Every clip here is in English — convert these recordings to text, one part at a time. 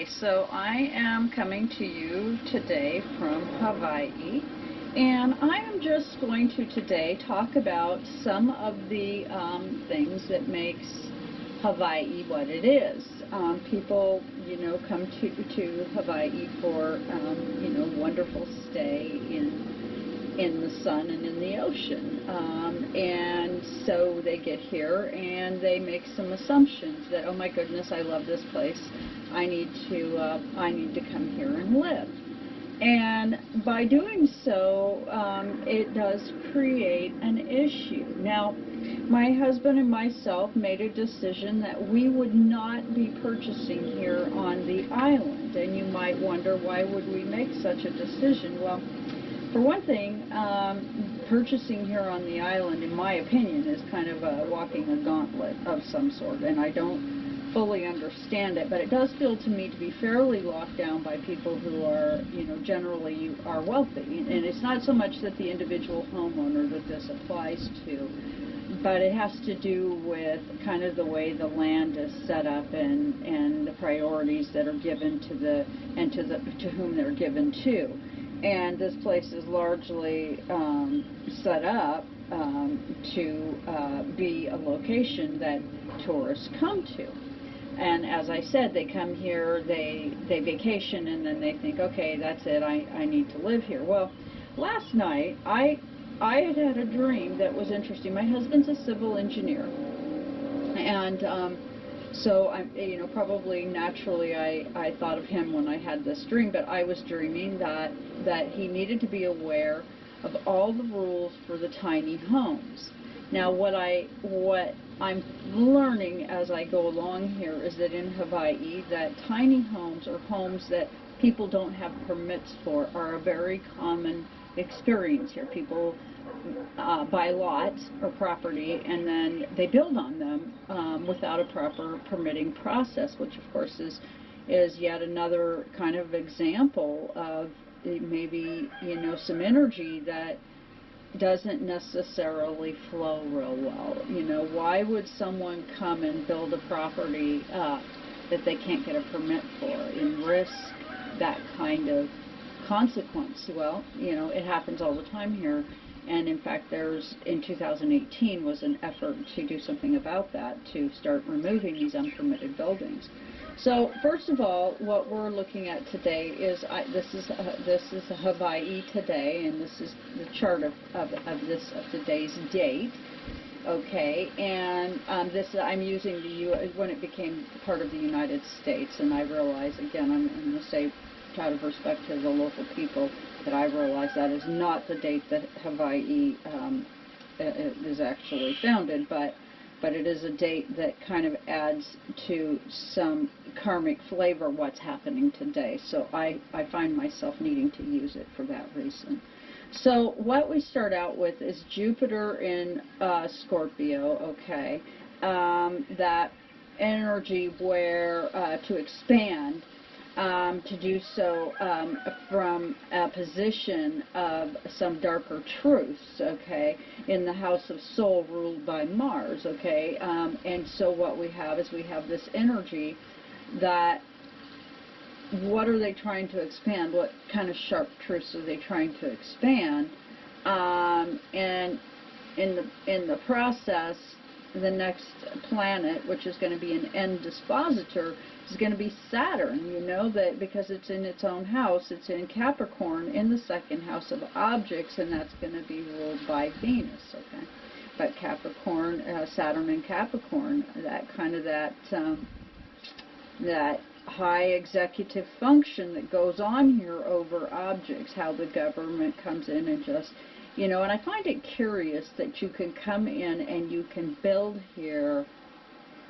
so I am coming to you today from Hawaii, and I am just going to today talk about some of the things that makes Hawaii what it is. People, come to Hawaii for, wonderful stay in the sun and in the ocean, and so they get here and they make some assumptions that, oh my goodness, I love this place, I need to come here and live. And by doing so, it does create an issue. Now, my husband and myself made a decision that we would not be purchasing here on the island. And you might wonder, why would we make such a decision? Well, for one thing, purchasing here on the island, in my opinion, is kind of walking a gauntlet of some sort, and I don't fully understand it, but it does feel to me to be fairly locked down by people who are, generally are wealthy. And it's not so much that the individual homeowner that this applies to, but it has to do with kind of the way the land is set up and the priorities that are given to whom they're given to. And this place is largely set up to be a location that tourists come to. And as I said, they come here, they vacation, and then they think, okay, that's it, I need to live here. Well, last night, I had a dream that was interesting. My husband's a civil engineer, and so probably naturally I thought of him when I had this dream, but I was dreaming that he needed to be aware of all the rules for the tiny homes. Now, what I'm learning as I go along here is that in Hawaii, that tiny homes, or homes that people don't have permits for, are a very common experience here. People buy lots or property, and then they build on them without a proper permitting process, which of course is yet another kind of example of maybe some energy that doesn't necessarily flow real well. Why would someone come and build a property that they can't get a permit for and risk that kind of consequence? Well, it happens all the time here, and in fact in 2018 was an effort to do something about that, to start removing these unpermitted buildings. So first of all, what we're looking at today is this is Hawaii today, and this is the chart of today's date. Okay, and I'm using when it became part of the United States, and I realize, again, I'm going to say out of respect to the local people, that I realize that is not the date that Hawaii is actually founded, but it is a date that kind of adds to some karmic flavor what's happening today. So I find myself needing to use it for that reason. So what we start out with is Jupiter in Scorpio, okay, that energy where to expand, to do so from a position of some darker truths, okay, in the house of soul ruled by Mars, okay, and so what we have is we have this energy that, what are they trying to expand? What kind of sharp truths are they trying to expand? And in the process, the next planet, which is going to be an end dispositor, is going to be Saturn, that because it's in its own house, it's in Capricorn, in the second house of objects, and that's going to be ruled by Venus, okay? But Capricorn, Saturn and Capricorn, that kind of that high executive function that goes on here over objects, how the government comes in and just, and I find it curious that you can come in and you can build here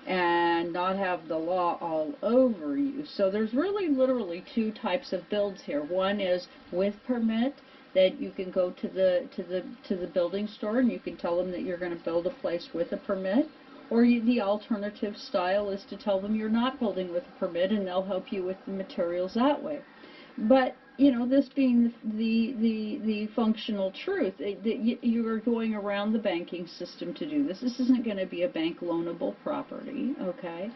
and not have the law all over you. So there's really literally two types of builds here. One is with permit, that you can go to the building store and you can tell them that you're going to build a place with a permit, or the alternative style is to tell them you're not building with a permit, and they'll help you with the materials that way. But this being the functional truth, that you are going around the banking system to do this. This isn't going to be a bank loanable property, okay?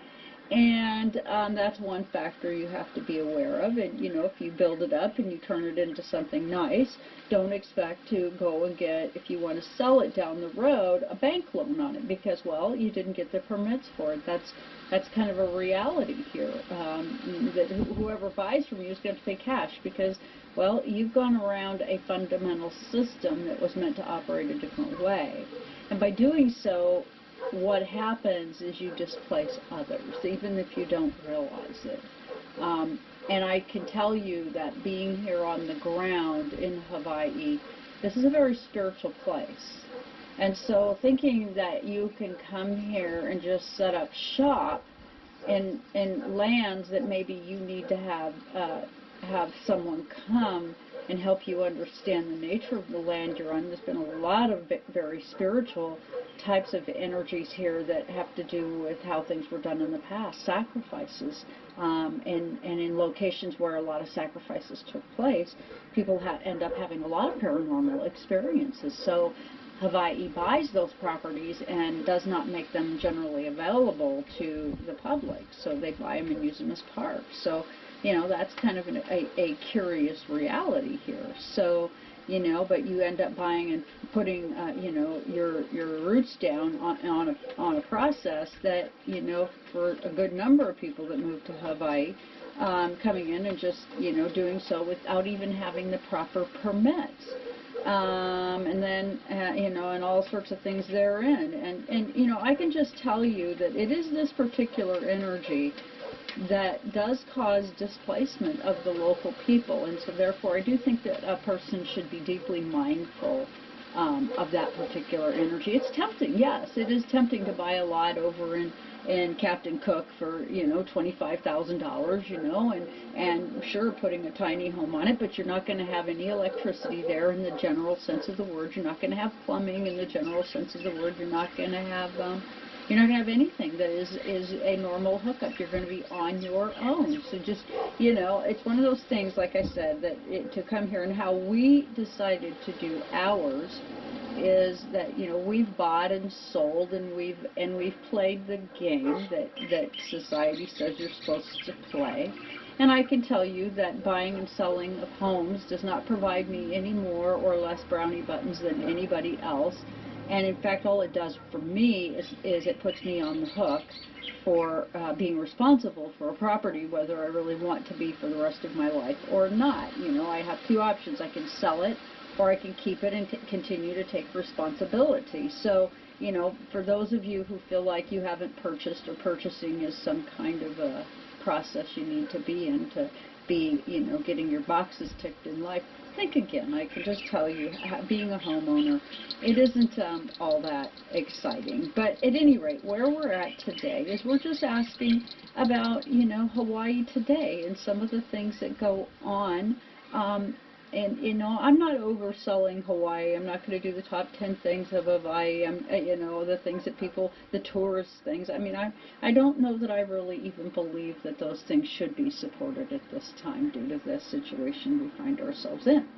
And that's one factor you have to be aware of. And, you know, if you build it up and you turn it into something nice, don't expect to go and get, if you want to sell it down the road, a bank loan on it because, well, you didn't get the permits for it. That's kind of a reality here, that whoever buys from you is going to pay cash because, well, you've gone around a fundamental system that was meant to operate a different way. And by doing so, what happens is you displace others, even if you don't realize it. And I can tell you that being here on the ground in Hawaii, this is a very spiritual place. And so thinking that you can come here and just set up shop in lands that maybe you need to have someone come and help you understand the nature of the land you're on. There's been a lot of very spiritual types of energies here that have to do with how things were done in the past, sacrifices, and in locations where a lot of sacrifices took place, people end up having a lot of paranormal experiences. So Hawaii buys those properties and does not make them generally available to the public. So they buy them and use them as parks. So, you know, that's kind of a curious reality here. So, you know, but you end up buying and putting, you know, your roots down on a process that, you know, for a good number of people that move to Hawaii, coming in and just, you know, doing so without even having the proper permits. And then, you know, and all sorts of things therein. And, you know, I can just tell you that it is this particular energy that does cause displacement of the local people. And so therefore I do think that a person should be deeply mindful of that particular energy. It's tempting, yes, it is tempting to buy a lot over in Captain Cook for, you know, $25,000, you know, and sure, putting a tiny home on it, but you're not going to have any electricity there in the general sense of the word. You're not going to have plumbing in the general sense of the word. You're not going to have anything that is a normal hookup. You're going to be on your own. So just, you know, it's one of those things, like I said, that to come here and how we decided to do ours is that, you know, we've bought and sold and we've played the game that society says you're supposed to play. And I can tell you that buying and selling of homes does not provide me any more or less brownie buttons than anybody else. And in fact, all it does for me is it puts me on the hook for being responsible for a property, whether I really want to be for the rest of my life or not. You know, I have two options. I can sell it, or I can keep it and continue to take responsibility. So, you know, for those of you who feel like you haven't purchased, or purchasing is some kind of a process you need to be in to be, you know, getting your boxes ticked in life, think again. I can just tell you, being a homeowner, it isn't all that exciting. But at any rate, where we're at today is we're just asking about, you know, Hawaii today and some of the things that go on. And, you know, I'm not overselling Hawaii. I'm not going to do the top 10 things of Hawaii. You know, the things that people, the tourist things. I mean, I don't know that I really even believe that those things should be supported at this time due to the situation we find ourselves in.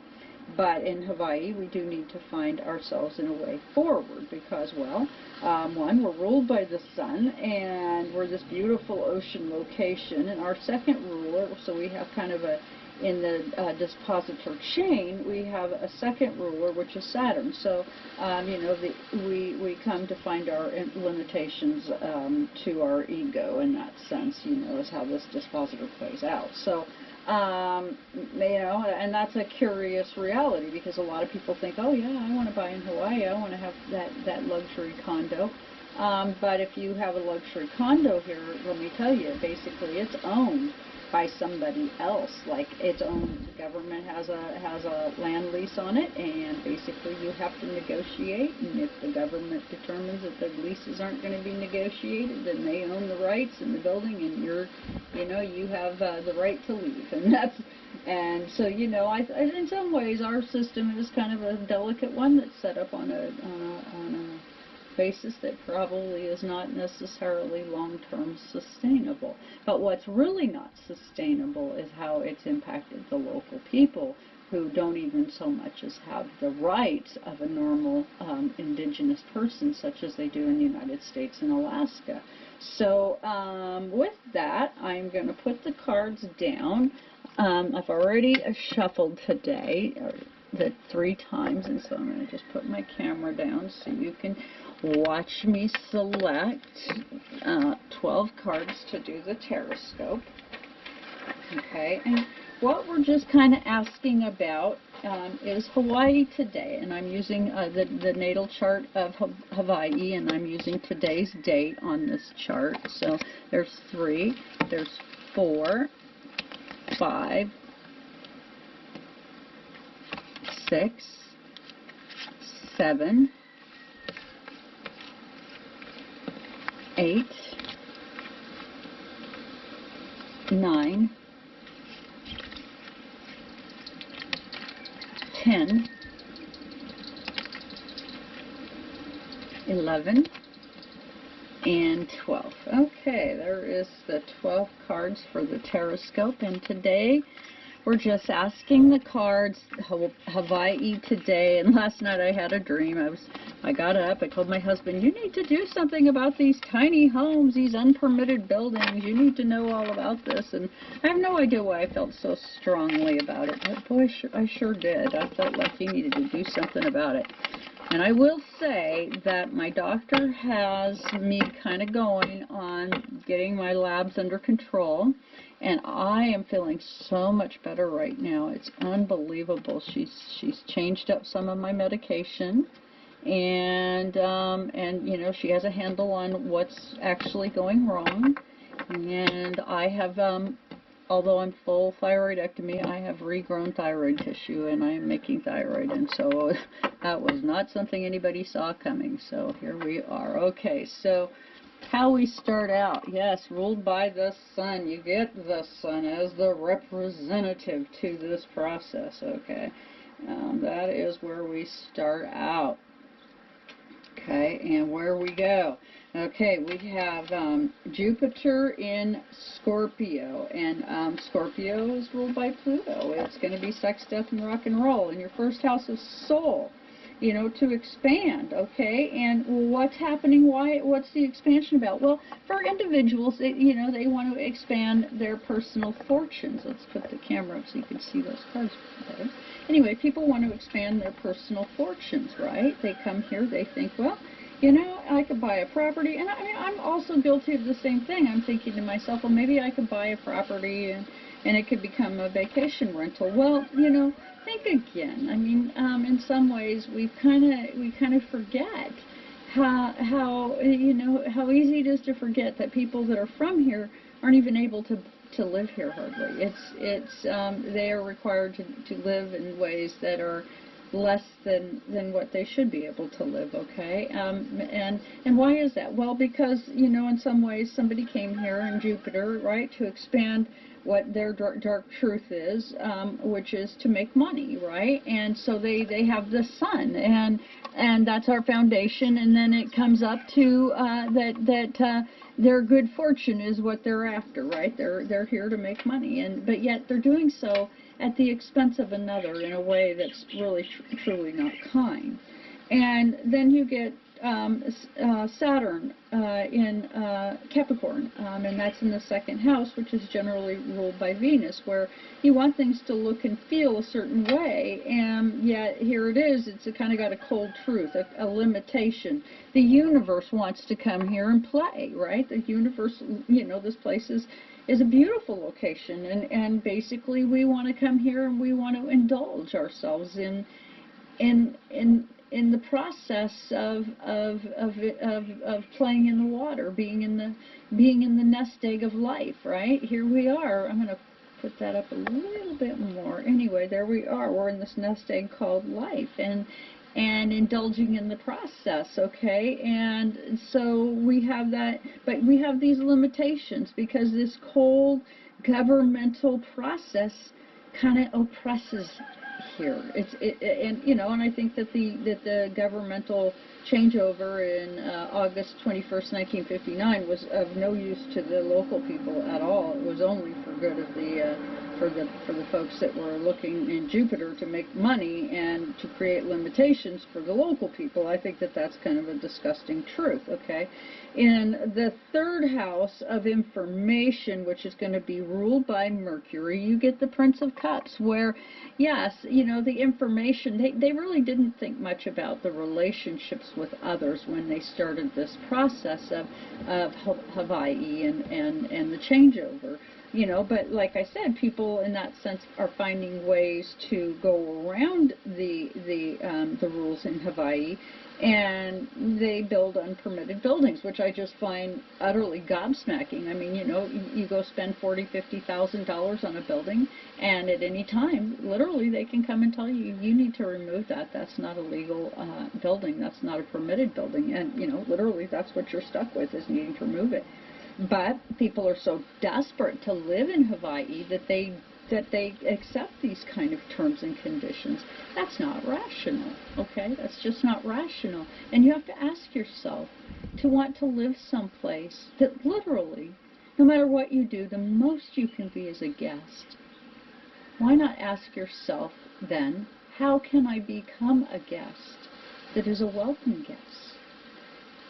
But in Hawaii, we do need to find ourselves in a way forward because, well, one, we're ruled by the sun, and we're this beautiful ocean location. And our second ruler, so we have kind of a, in the dispositor chain, we have a second ruler, which is Saturn. So, you know, we come to find our limitations to our ego in that sense, you know, is how this dispositor plays out. So, you know, and that's a curious reality because a lot of people think, oh yeah, I want to buy in Hawaii, I want to have that luxury condo. But if you have a luxury condo here, let me tell you, basically it's owned by somebody else. Like it's owned, the government has a land lease on it, and basically you have to negotiate, and if the government determines that the leases aren't going to be negotiated, then they own the rights in the building, and you have the right to leave. And so, you know, in some ways our system is kind of a delicate one that's set up on a basis that probably is not necessarily long-term sustainable. But what's really not sustainable is how it's impacted the local people who don't even so much as have the rights of a normal indigenous person, such as they do in the United States and Alaska. So with that, I'm going to put the cards down. I've already shuffled today the 3 times, and so I'm going to just put my camera down so you can watch me select 12 cards to do the Taroscope. Okay, and what we're just kind of asking about is Hawaii today, and I'm using the natal chart of Hawaii, and I'm using today's date on this chart. So there's 3, there's 4, 5, 6, 7, 8, 9, 10, 11, and 12. Okay, there is the 12 cards for the Taroscope, and today we're just asking the cards, Hawaii today. And last night I had a dream. I got up, I told my husband, you need to do something about these tiny homes, these unpermitted buildings. You need to know all about this. And I have no idea why I felt so strongly about it, but boy, I sure did. I felt like he needed to do something about it. And I will say that my doctor has me kind of going on getting my labs under control, and I am feeling so much better right now. It's unbelievable. She's changed up some of my medication, and you know, she has a handle on what's actually going wrong. And I have although I'm full thyroidectomy, I have regrown thyroid tissue, and I am making thyroid, and so that was not something anybody saw coming. So here we are. Okay, so how we start out, yes, ruled by the sun. You get the sun as the representative to this process. Okay, that is where we start out. Okay, and where we go. Okay, we have Jupiter in Scorpio, and Scorpio is ruled by Pluto. It's going to be sex, death, and rock and roll. In your first house of soul, you know, to expand. Okay, and what's happening? What's the expansion about? Well, for individuals, you know, they want to expand their personal fortunes. Let's put the camera up so you can see those cards better. Anyway, people want to expand their personal fortunes, right? They come here, they think, well, you know, I could buy a property, and I mean, I'm also guilty of the same thing. I'm thinking to myself, well, maybe I could buy a property and it could become a vacation rental. Well, you know, think again. I mean, in some ways, we kind of forget how you know, how easy it is to forget that people that are from here aren't even able to live here hardly. They are required to live in ways that are less than what they should be able to live. Okay, and why is that? Well, because, you know, in some ways somebody came here in Jupiter, right, to expand what their dark truth is, which is to make money, right? And so they have the sun, and that's our foundation, and then it comes up to that their good fortune is what they're after, right? They're here to make money, but yet they're doing so at the expense of another in a way that's really truly not kind. And then you get Saturn in Capricorn, and that's in the second house, which is generally ruled by Venus, where you want things to look and feel a certain way, and yet here it is, it's kind of got a cold truth, a limitation. The universe wants to come here and play, right? The universe, you know, this place is a beautiful location, and basically we want to come here and we want to indulge ourselves in the process of playing in the water, being in the nest egg of life, right? Here we are. I'm going to put that up a little bit more. Anyway, there we are. We're in this nest egg called life, and indulging in the process, okay? And so we have that, but we have these limitations because this cold governmental process kind of oppresses here. And you know, and I think that the governmental changeover in August 21st, 1959 was of no use to the local people at all. It was only for good of for the folks that were looking in Jupiter to make money and to create limitations for the local people. I think that that's kind of a disgusting truth, okay? In the third house of information, which is going to be ruled by Mercury, you get the Prince of Cups, where, yes, you know, the information, they really didn't think much about the relationships with others when they started this process of Hawaii and the changeover. You know, but like I said, people in that sense are finding ways to go around the rules in Hawaii, and they build unpermitted buildings, which I just find utterly gobsmacking. I mean, you know, you go spend $40,000-$50,000 on a building, and at any time, literally, they can come and tell you, you need to remove that. That's not a legal building. That's not a permitted building. And, you know, literally, that's what you're stuck with, is needing to remove it. But people are so desperate to live in Hawaii that they accept these kind of terms and conditions. That's not rational, okay? That's just not rational. And you have to ask yourself, to want to live someplace that literally, no matter what you do, the most you can be is a guest. Why not ask yourself then, how can I become a guest that is a welcome guest,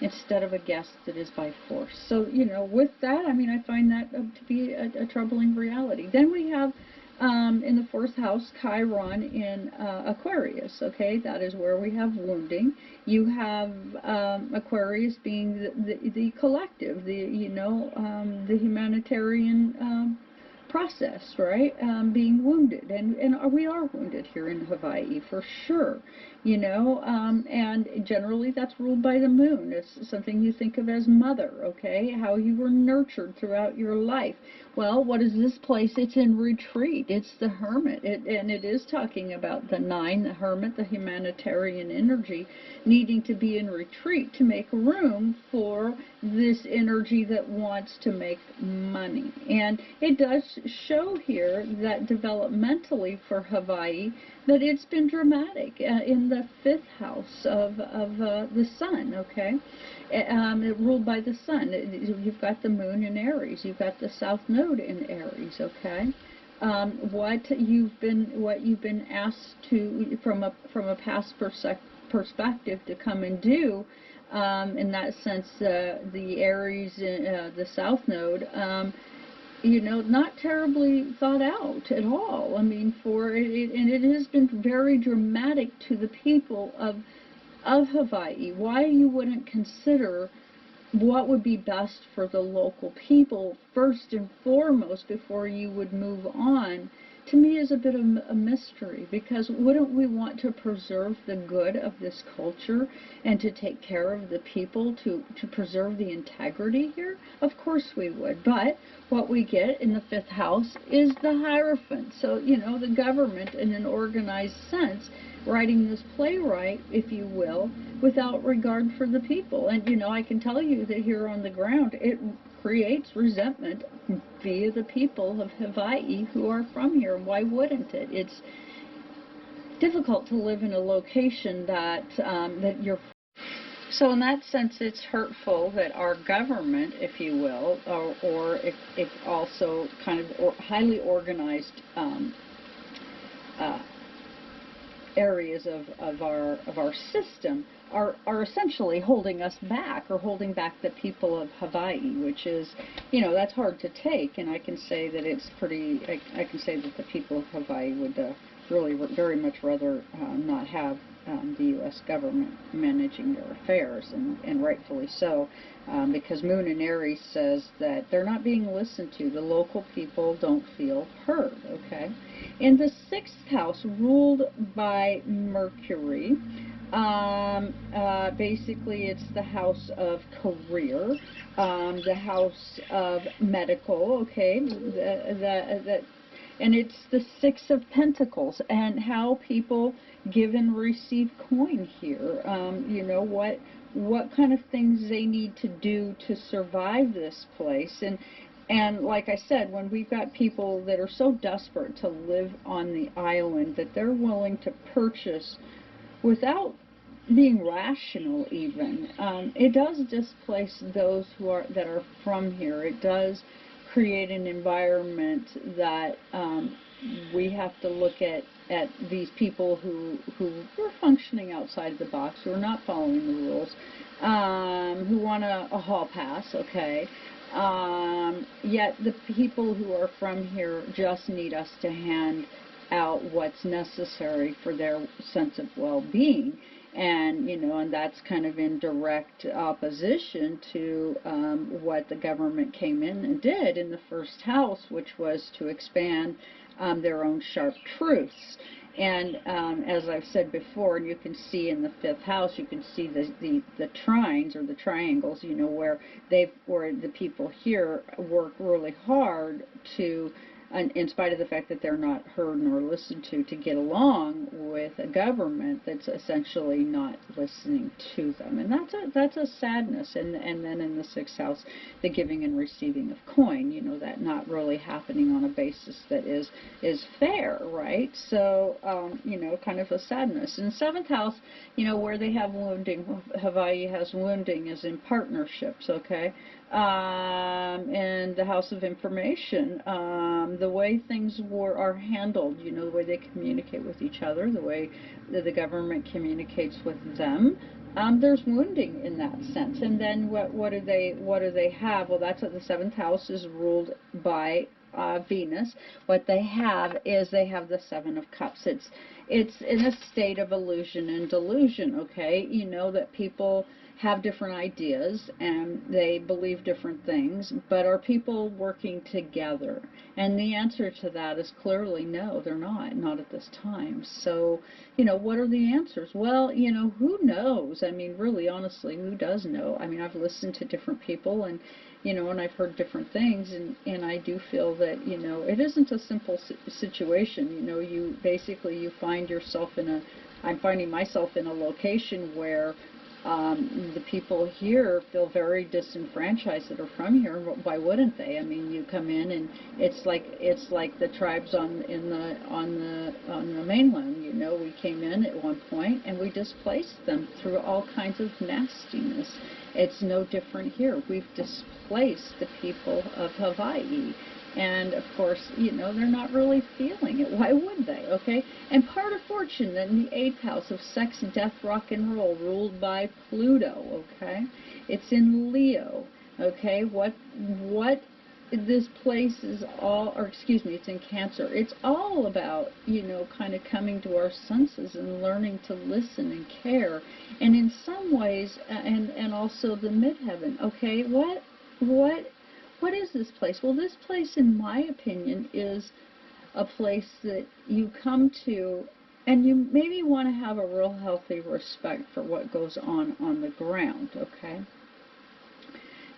instead of a guest that is by force? So, you know, with that, I mean, I find that to be a troubling reality. Then we have, in the fourth house, Chiron in Aquarius, okay? That is where we have wounding. You have Aquarius being the collective, you know, the humanitarian process, right? Being wounded, and we are wounded here in Hawaii for sure, you know, and generally that's ruled by the moon. It's something you think of as mother, okay? How you were nurtured throughout your life. Well, what is this place? It's in retreat. It's the hermit, and it is talking about the nine, the hermit, the humanitarian energy, needing to be in retreat to make room for this energy that wants to make money. And it does show here that developmentally for Hawaii, that it's been dramatic in the fifth house of the sun, okay? Ruled by the sun. You've got the moon in Aries. You've got the south node in Aries, okay? What you've been asked to, from a past perspective, to come and do, in that sense, the Aries, the south node, you know, not terribly thought out at all. I mean, and it has been very dramatic to the people of Hawaii. Why you wouldn't consider what would be best for the local people first and foremost before you would move on, to me is a bit of a mystery, because wouldn't we want to preserve the good of this culture and to take care of the people, to preserve the integrity here? Of course we would. But what we get in the fifth house is the Hierophant. So, you know, the government in an organized sense writing this playwright, if you will, without regard for the people. And, you know, I can tell you that here on the ground, it creates resentment via the people of Hawaii who are from here. Why wouldn't it? It's difficult to live in a location that you're. So in that sense, it's hurtful that our government, if you will, or if also kind of highly organized areas of our system are essentially holding us back, or holding back the people of Hawaii, which is, you know, that's hard to take. And I can say that it's pretty, I can say that the people of Hawaii would really very much rather not have the U.S. government managing their affairs, and rightfully so, because Moon in Aries says that they're not being listened to. The local people don't feel heard, okay? In the sixth house, ruled by Mercury, basically it's the house of career, the house of medical, okay, and it's the Six of Pentacles, and how people give and receive coin here. You know, what kind of things they need to do to survive this place. And like I said, when we've got people that are so desperate to live on the island that they're willing to purchase without being rational even, it does displace those that are from here. It does create an environment that we have to look at these people who are functioning outside the box, who are not following the rules, who want a hall pass, okay? Yet the people who are from here just need us to hand out what's necessary for their sense of well-being. And, you know, and that's kind of in direct opposition to what the government came in and did in the first house, which was to expand their own sharp truths. And as I've said before, and you can see in the fifth house, you can see the trines or the triangles, you know, where the people here work really hard to, in spite of the fact that they're not heard nor listened to get along with a government that's essentially not listening to them. And that's a sadness. And then in the sixth house, the giving and receiving of coin, you know, that not really happening on a basis that is fair, right? So, you know, kind of a sadness. In the seventh house, you know, where they have wounding, Hawaii has wounding is in partnerships, okay? And the house of information, the way things are handled, you know, the way they communicate with each other, the way that the government communicates with them, there's wounding in that sense. And then what do they have? Well, that's what the seventh house is ruled by Venus. What they have is they have the Seven of Cups. It's in a state of illusion and delusion, okay? You know, that people have different ideas and they believe different things, but are people working together? And the answer to that is clearly no, they're not at this time. So, you know, what are the answers? Well, you know, who knows? I mean, really, honestly, who does know? I mean, I've listened to different people, and you know, and I've heard different things, and I do feel that, you know, it isn't a simple situation. You know, you basically, you find yourself I'm finding myself in a location where the people here feel very disenfranchised that are from here. Why wouldn't they? I mean, you come in and it's like the tribes on the mainland. You know, we came in at one point and we displaced them through all kinds of nastiness. It's no different here. We've displaced the people of Hawaii. And, of course, you know, they're not really feeling it. Why would they, okay? And part of fortune, in the eighth house of sex, death, rock and roll, ruled by Pluto, okay? It's in Leo, okay? What this place is all, or excuse me, it's in Cancer. It's all about, you know, kind of coming to our senses and learning to listen and care. And in some ways, and also the midheaven, okay? What is this place? Well, this place, in my opinion, is a place that you come to and you maybe want to have a real healthy respect for what goes on the ground, okay?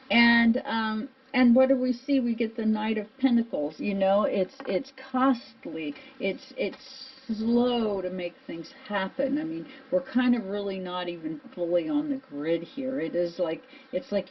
And what do we see? We get the Knight of Pentacles. You know, it's costly. It's slow to make things happen. I mean, we're kind of really not even fully on the grid here. It's like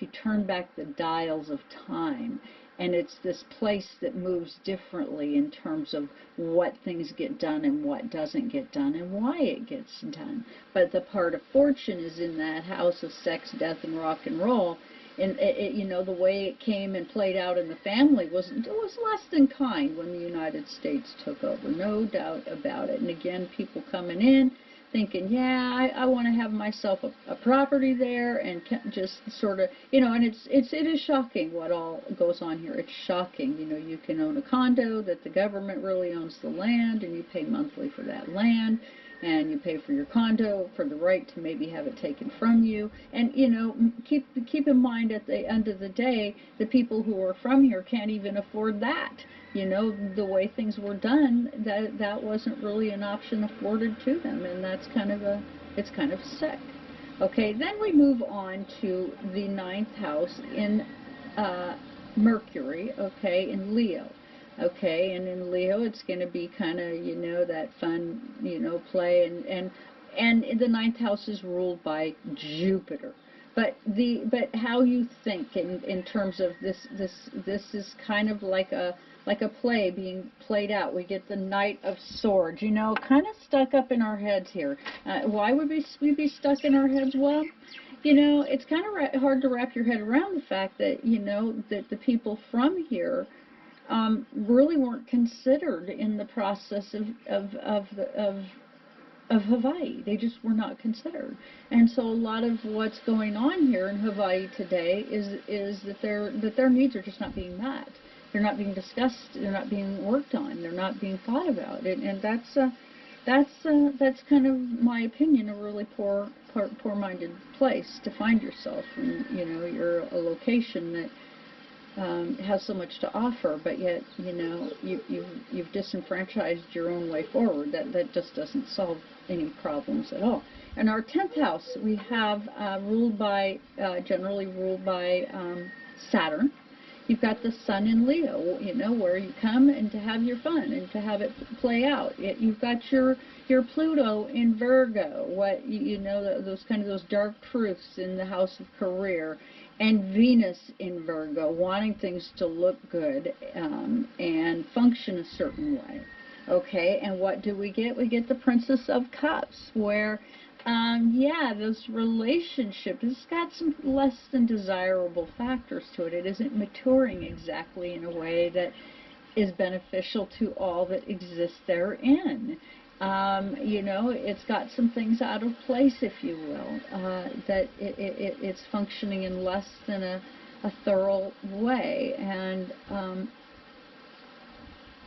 you turn back the dials of time, and it's this place that moves differently in terms of what things get done and what doesn't get done and why it gets done. But the part of fortune is in that house of sex, death, and rock and roll. And you know, the way it came and played out in the family was less than kind when the United States took over, no doubt about it. And again, people coming in thinking, yeah, I want to have myself a property there, and just sort of, you know, and it is shocking what all goes on here. It's shocking. You know, you can own a condo that the government really owns the land, and you pay monthly for that land. And you pay for your condo for the right to maybe have it taken from you. And, you know, keep in mind at the end of the day, the people who are from here can't even afford that. You know, the way things were done, that wasn't really an option afforded to them. And that's it's kind of sick. Okay, then we move on to the ninth house in Mercury, okay, in Leo. Okay, and in Leo, it's going to be kind of, you know, that fun, you know, play, and the ninth house is ruled by Jupiter. But how you think in terms of this is kind of like a play being played out. We get the Knight of Swords, you know, kind of stuck up in our heads here. Why would we be stuck in our heads? Well, you know, it's kind of hard to wrap your head around the fact that, you know, that the people from here really weren't considered in the process of Hawaii. They just were not considered. And so a lot of what's going on here in Hawaii today is that their needs are just not being met. They're not being discussed. They're not being worked on. They're not being thought about. And that's kind of my opinion, a really poor-minded place to find yourself. And you know, you're a location that has so much to offer, but yet, you know, you've disenfranchised your own way forward. That just doesn't solve any problems at all. In our 10th house, we have generally ruled by Saturn. You've got the Sun in Leo, you know, where you come and to have your fun and to have it play out. You've got your Pluto in Virgo, you know, those dark truths in the house of career, and Venus in Virgo, wanting things to look good and function a certain way. Okay, and what do we get? We get the Princess of Cups, where yeah, this relationship has got some less than desirable factors to it. It isn't maturing exactly in a way that is beneficial to all that exists therein. You know, it's got some things out of place, if you will, that it's functioning in less than a thorough way, and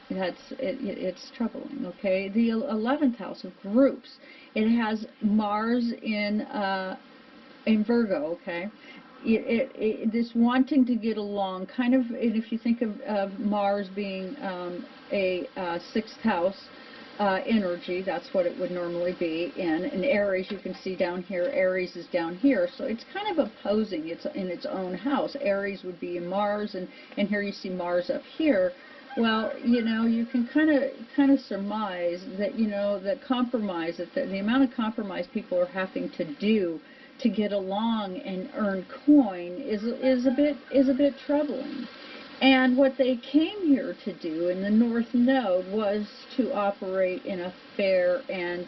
it's troubling. Okay, the 11th house of groups. It has Mars in Virgo. Okay, this wanting to get along, kind of. If you think of Mars being a 6th house energy, that's what it would normally be in. And Aries, you can see down here, Aries is down here, so it's kind of opposing. It's in its own house. Aries would be in Mars, and here you see Mars up here. Well, you know, you can kind of surmise that, you know, that compromise, that the amount of compromise people are having to do to get along and earn coin is a bit troubling. And what they came here to do in the North Node was to operate in a fair and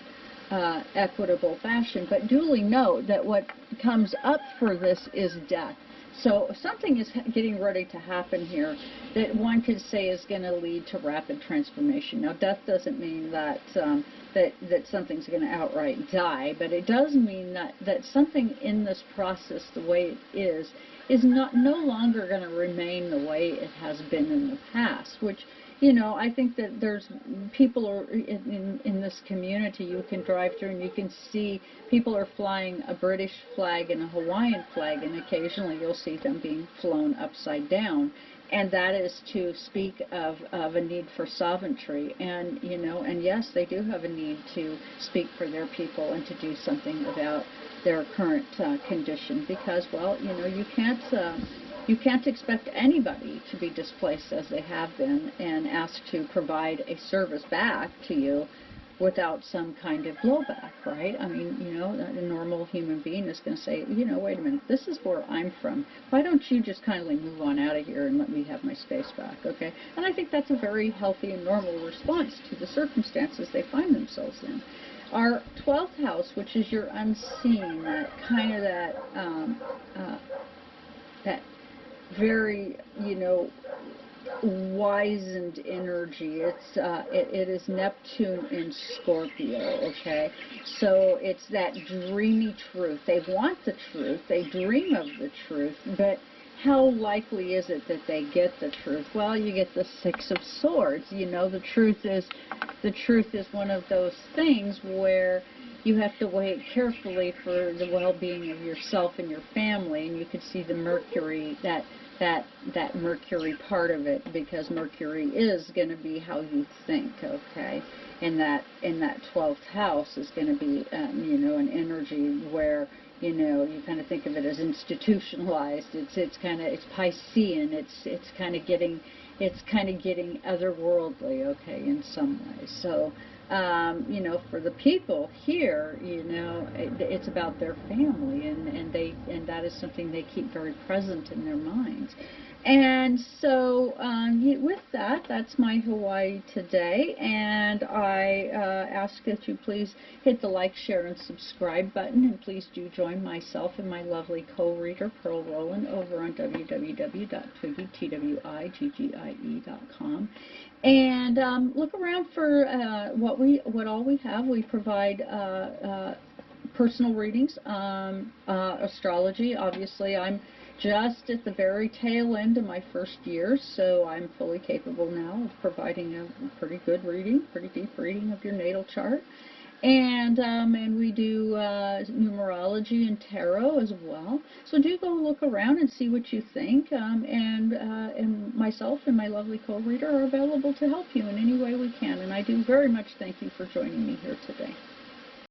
equitable fashion. But duly note that what comes up for this is death. So something is getting ready to happen here that one could say is going to lead to rapid transformation. Now, death doesn't mean that that something's going to outright die, but it does mean that something in this process, the way it is no longer going to remain the way it has been in the past, which, you know, I think that there's people are in this community, you can drive through and you can see people are flying a British flag and a Hawaiian flag, and occasionally you'll see them being flown upside down. And that is to speak of a need for sovereignty. And, you know, and yes, they do have a need to speak for their people and to do something about their current condition, because, well, you know, you can't expect anybody to be displaced as they have been and ask to provide a service back to you without some kind of blowback, right? I mean, you know, a normal human being is going to say, you know, wait a minute, this is where I'm from. Why don't you just kindly move on out of here and let me have my space back, okay? And I think that's a very healthy and normal response to the circumstances they find themselves in. Our 12th house, which is your unseen, that kind of that very, you know, wizened energy. It is Neptune in Scorpio, okay? So it's that dreamy truth. They want the truth. They dream of the truth, but how likely is it that they get the truth? Well, you get the Six of Swords. You know, the truth is one of those things where you have to wait carefully for the well-being of yourself and your family, and you can see the Mercury, that Mercury part of it, because Mercury is going to be how you think, okay? And that 12th house is going to be, you know, an energy where, you know, you kind of think of it as institutionalized. It's Piscean. It's kind of getting otherworldly, okay, in some ways. So you know, for the people here, you know, it's about their family, and that is something they keep very present in their minds. And so, with that, that's my Hawaii today, and I ask that you please hit the like, share, and subscribe button, and please do join myself and my lovely co-reader, Pearl Rowland, over on www.twiggie.com. And look around for what all we have. We provide personal readings, astrology. Obviously, I'm just at the very tail end of my first year, so I'm fully capable now of providing a pretty good reading, pretty deep reading of your natal chart. And we do numerology and tarot as well. So do go look around and see what you think. And myself and my lovely co-reader are available to help you in any way we can. And I do very much thank you for joining me here today.